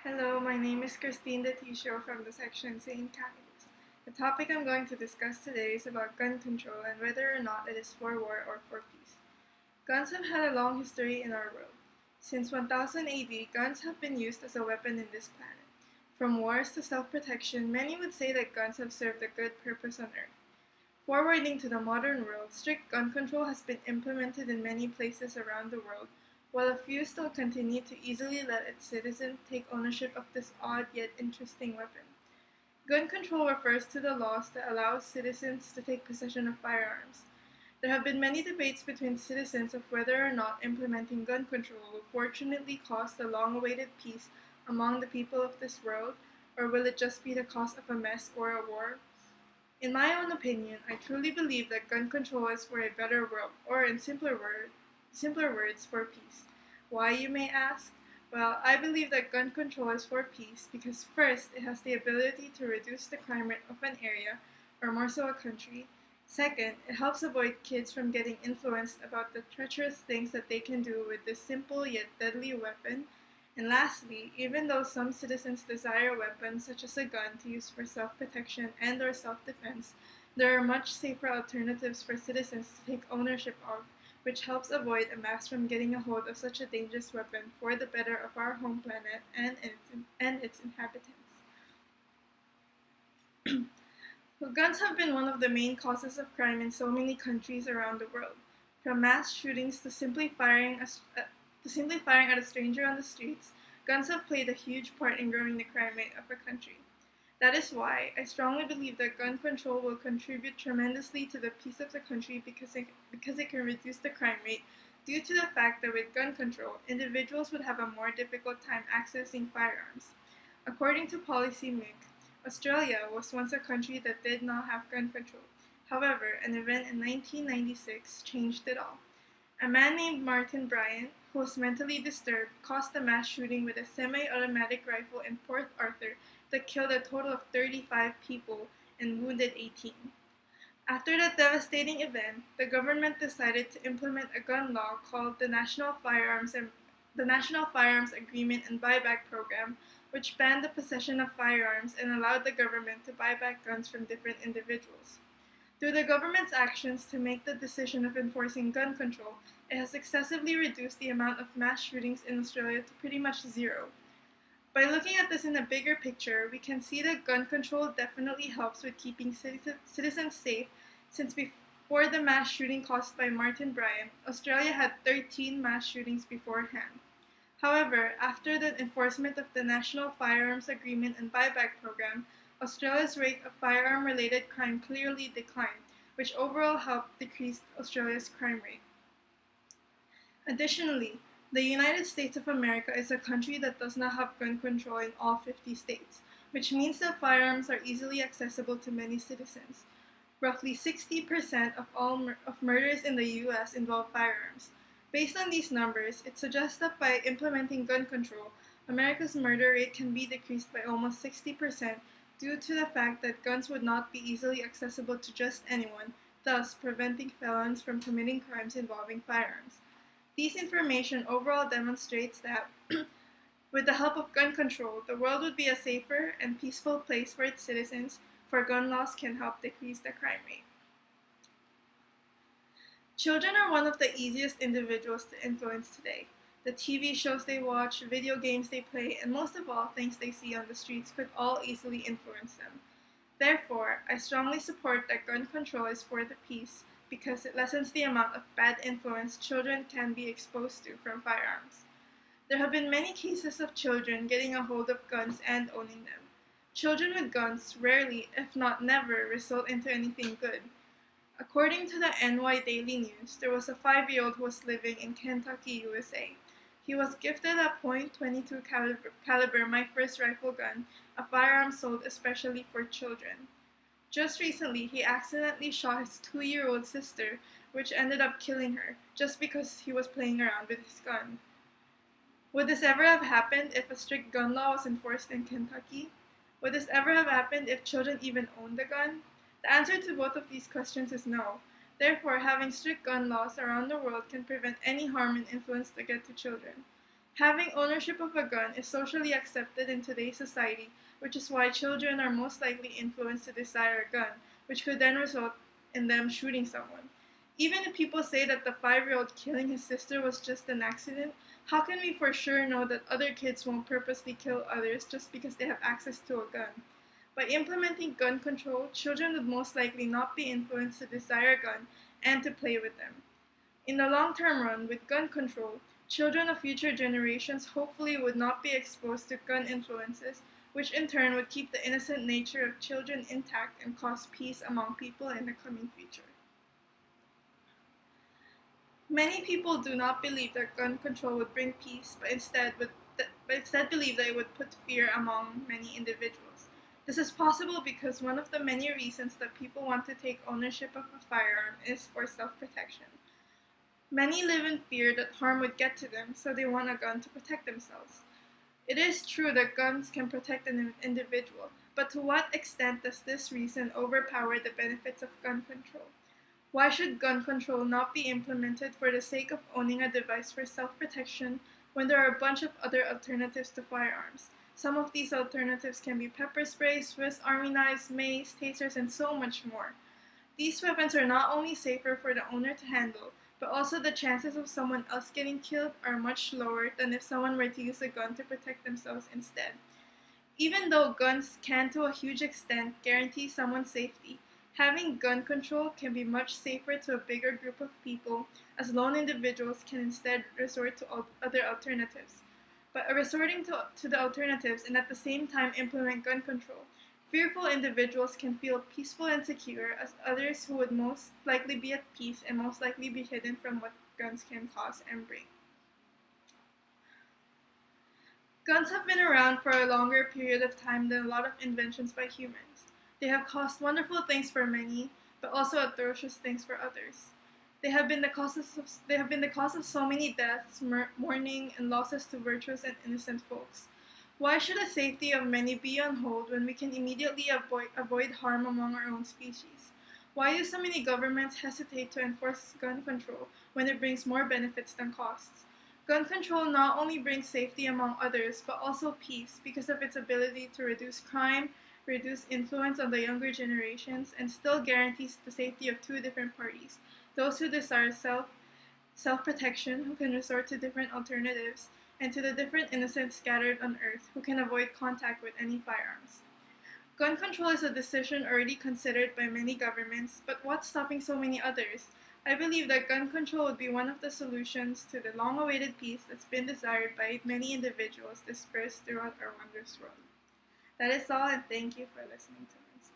Hello, my name is Deticio from the section St. Catherine's. The topic I'm going to discuss today is about gun control and whether or not it is for war or for peace. Guns have had a long history in our world. Since 1000 AD, guns have been used as a weapon in this planet. From wars to self-protection, many would say that guns have served a good purpose on Earth. Forwarding to the modern world, strict gun control has been implemented in many places around the world, while a few still continue to easily let its citizens take ownership of this odd yet interesting weapon. Gun control refers to the laws that allow citizens to take possession of firearms. There have been many debates between citizens of whether or not implementing gun control will fortunately cause the long-awaited peace among the people of this world, or will it just be the cause of a mess or a war? In my own opinion, I truly believe that gun control is for a better world, or in simpler words, for peace. Why, you may ask? Well, I believe that gun control is for peace because first, it has the ability to reduce the crime rate of an area, or more so a country. Second, it helps avoid kids from getting influenced about the treacherous things that they can do with this simple yet deadly weapon. And lastly, even though some citizens desire weapons such as a gun to use for self-protection and or self-defense, there are much safer alternatives for citizens to take ownership of, which helps avoid a mass from getting a hold of such a dangerous weapon for the better of our home planet and its inhabitants. Well, guns have been one of the main causes of crime in so many countries around the world, from mass shootings to simply firing at a stranger on the streets. Guns have played a huge part in growing the crime rate of a country. That is why I strongly believe that gun control will contribute tremendously to the peace of the country because it can reduce the crime rate due to the fact that with gun control, individuals would have a more difficult time accessing firearms. According to Policy Mic, Australia was once a country that did not have gun control. However, an event in 1996 changed it all. A man named Martin Bryant, who was mentally disturbed, caused a mass shooting with a semi-automatic rifle in Port Arthur that killed a total of 35 people and wounded 18. After that devastating event, the government decided to implement a gun law called the National Firearms Agreement and Buyback Program, which banned the possession of firearms and allowed the government to buy back guns from different individuals. Through the government's actions to make the decision of enforcing gun control, it has excessively reduced the amount of mass shootings in Australia to pretty much zero. By looking at this in a bigger picture, we can see that gun control definitely helps with keeping citizens safe, since before the mass shooting caused by Martin Bryant, Australia had 13 mass shootings beforehand. However, after the enforcement of the National Firearms Agreement and Buyback Program, Australia's rate of firearm-related crime clearly declined, which overall helped decrease Australia's crime rate. Additionally, the United States of America is a country that does not have gun control in all 50 states, which means that firearms are easily accessible to many citizens. Roughly 60% of all murders in the US involve firearms. Based on these numbers, it suggests that by implementing gun control, America's murder rate can be decreased by almost 60% due to the fact that guns would not be easily accessible to just anyone, thus preventing felons from committing crimes involving firearms. This information overall demonstrates that, with the help of gun control, the world would be a safer and peaceful place for its citizens, for gun laws can help decrease the crime rate. Children are one of the easiest individuals to influence today. The TV shows they watch, video games they play, and most of all, things they see on the streets could all easily influence them. Therefore, I strongly support that gun control is for the peace because it lessens the amount of bad influence children can be exposed to from firearms. There have been many cases of children getting a hold of guns and owning them. Children with guns rarely, if not never, result into anything good. According to the NY Daily News, there was a 5-year-old who was living in Kentucky, USA. He was gifted a .22 caliber My First Rifle gun, a firearm sold especially for children. Just recently, he accidentally shot his 2-year-old sister, which ended up killing her, just because he was playing around with his gun. Would this ever have happened if a strict gun law was enforced in Kentucky? Would this ever have happened if children even owned a gun? The answer to both of these questions is no. Therefore, having strict gun laws around the world can prevent any harm and influence to get to children. Having ownership of a gun is socially accepted in today's society, which is why children are most likely influenced to desire a gun, which could then result in them shooting someone. Even if people say that the 5-year-old killing his sister was just an accident, how can we for sure know that other kids won't purposely kill others just because they have access to a gun? By implementing gun control, children would most likely not be influenced to desire a gun and to play with them. In the long term run, with gun control, children of future generations hopefully would not be exposed to gun influences, which in turn would keep the innocent nature of children intact and cause peace among people in the coming future. Many people do not believe that gun control would bring peace, but instead believe that it would put fear among many individuals. This is possible because one of the many reasons that people want to take ownership of a firearm is for self-protection. Many live in fear that harm would get to them, so they want a gun to protect themselves. It is true that guns can protect an individual, but to what extent does this reason overpower the benefits of gun control? Why should gun control not be implemented for the sake of owning a device for self-protection when there are a bunch of other alternatives to firearms? Some of these alternatives can be pepper spray, Swiss Army knives, mace, tasers, and so much more. These weapons are not only safer for the owner to handle, but also the chances of someone else getting killed are much lower than if someone were to use a gun to protect themselves instead. Even though guns can to a huge extent guarantee someone's safety, having gun control can be much safer to a bigger group of people, as lone individuals can instead resort to other alternatives. By resorting to the alternatives and at the same time implement gun control, fearful individuals can feel peaceful and secure, as others who would most likely be at peace and most likely be hidden from what guns can cause and bring. Guns have been around for a longer period of time than a lot of inventions by humans. They have caused wonderful things for many, but also atrocious things for others. They have been the cause of so many deaths, mourning, and losses to virtuous and innocent folks. Why should the safety of many be on hold when we can immediately avoid harm among our own species? Why do so many governments hesitate to enforce gun control when it brings more benefits than costs? Gun control not only brings safety among others, but also peace because of its ability to reduce crime, reduce influence on the younger generations, and still guarantees the safety of two different parties: those who desire self-protection, who can resort to different alternatives, and to the different innocents scattered on earth who can avoid contact with any firearms. Gun control is a decision already considered by many governments, but what's stopping so many others? I believe that gun control would be one of the solutions to the long-awaited peace that's been desired by many individuals dispersed throughout our wondrous world. That is all, and thank you for listening to me.